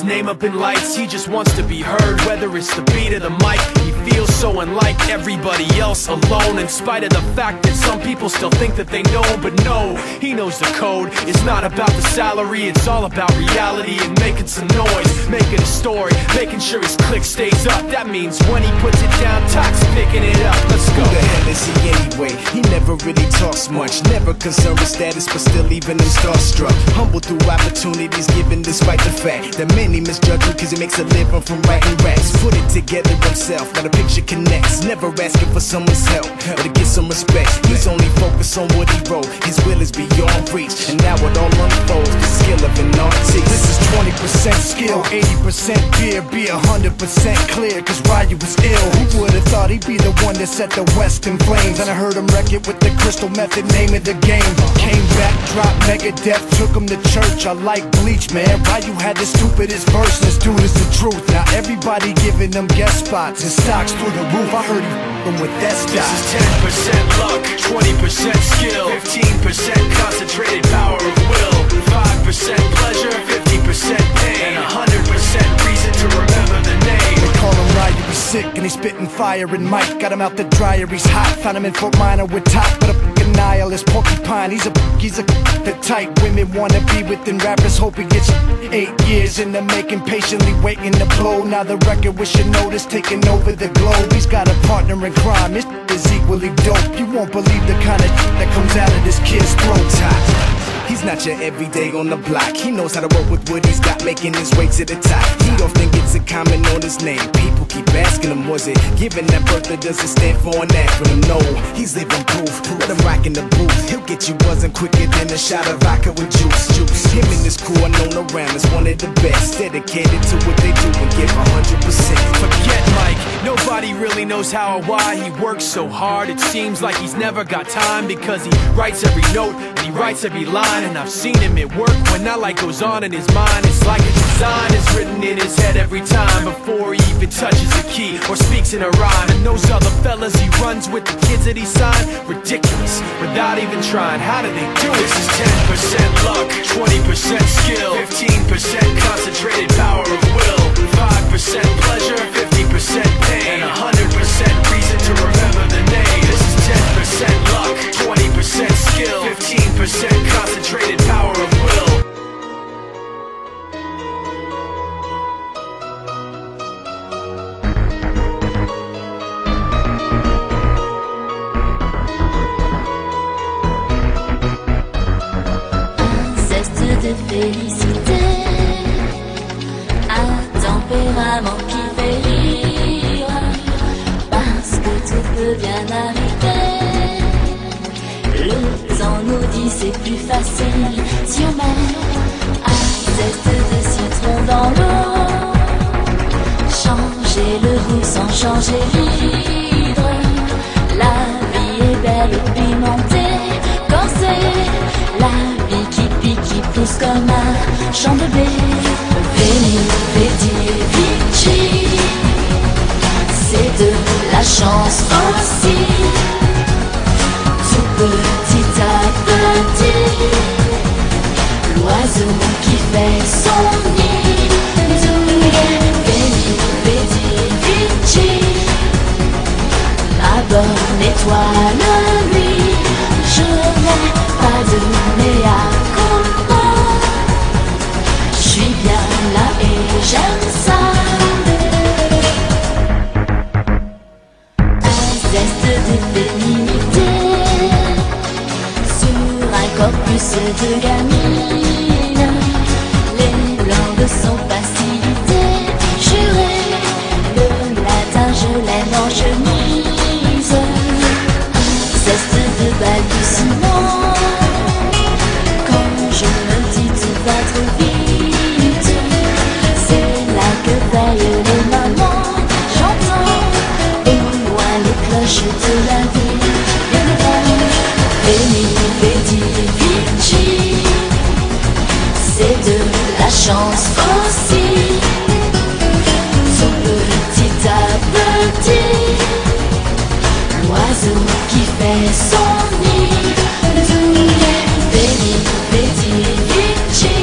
his name up in lights. He just wants to be heard, whether it's the beat or the mic. He feels so unlike everybody else, alone, in spite of the fact that some people still think that they know. But no, he knows the code. It's not about the salary, it's all about reality and making some noise, making a story, making sure his click stays up. That means when he puts it down, Tox picking it up. Let's go. Who the hell is he anyway? He never really talks much, never concerned with status, but still even him starstruck. Humble through opportunities given despite the fact that many misjudge him cause he makes a living from writing raps. Put it together himself, now the picture connects, never asking for someone's help or to get some respect. He's only focused on what he wrote, his will is beyond reach, and now it all unfolds, the skill of an artist. This is 20% skill, 80% fear, be 100% clear, cause Ryu was ill. Who would've thought he'd be the one that set the West in flames? And I heard him wreck it with the Crystal Method, name of the game. Came back, dropped Megadeth, took him to church. I like Bleach, man. Ryu had the stupidest verse, this dude is the truth. Now everybody giving them guest spots and stocks through the roof. I heard he f***ing with that stock. This is 10% luck, 20% skill, 15% concentrated power of will, 5% pleasure, 50% pain, and 100% reason to remember the name. They call him Ryu, he's sick and he's spitting fire. And Mike got him out the dryer, he's hot. Found him in Fort Minor with top, but a f***ing nihilist porcupine. He's the type women wanna be with, and rappers hope he gets 8 years in the making, patiently waiting to blow. Now the record with your notice taking over the globe. He's got a partner in crime, his is equally dope. You won't believe the kind of that comes out of this kid's throat. He's not your everyday on the block. He knows how to work with what he's got, making his way to the top. He often gets a comment on his name. People keep asking him, was it given that birth that doesn't stand for an acronym? No, he's living proof. Let him rock in the booth. He'll get you buzzing quicker than a shot of vodka with juice. Him and his crew are known around as one of the best, dedicated to what they do and give 100%. Forget Mike, nobody really knows how or why he works so hard. It seems like he's never got time, because he writes every note and he writes every line. And I've seen him at work when that light goes on in his mind. It's like a design is written in his head every time, before he even touches a key or speaks in a rhyme. And those other fellas he runs with, the kids that he signed, ridiculous, without even trying. How do they do it? This is 10% luck, 20% skill, 15% concentrated power of will, 5% pleasure, 50% pain, and 100% reason to remember the name. This is 10% luck, 20% skill, 15% concentrated power of will. De félicité, un tempérament qui fait rire, parce que tout peut bien arriver. Le temps nous dit c'est plus facile si on met un zeste de citron dans l'eau. Changer le goût sans changer l'hydre. La vie est belle et pimentée quand c'est la vie qui pousse comme un champ de blé. Veni, vedi, vici, c'est de la chance aussi. Tout petit à petit, l'oiseau qui fait son nid. Veni, vedi, vici, ma bonne étoile nuit. Je n'ai pas de méa. J'aime ça. Un zeste de féminité sur un corpus de gamine. Les langues sont facilitées, juré. Le latin je l'aime en chemise. Un zeste de balbutiement. Quand je me dis tout va trop vite, les mamans, j'entends au loin les cloches de la ville. Veni, vedi, vici, c'est de la chance aussi. Tout petit à petit, l'oiseau qui fait son nid. Veni, vedi, vici,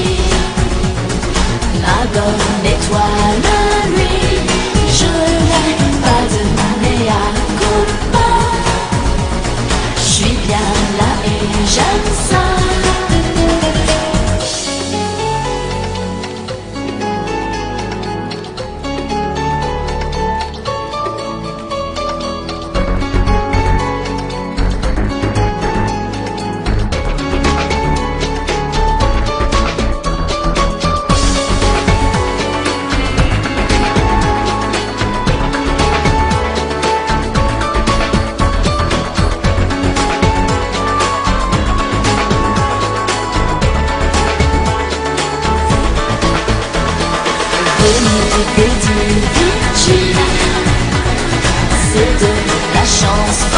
ma bonne Gucci, c'est de la chance.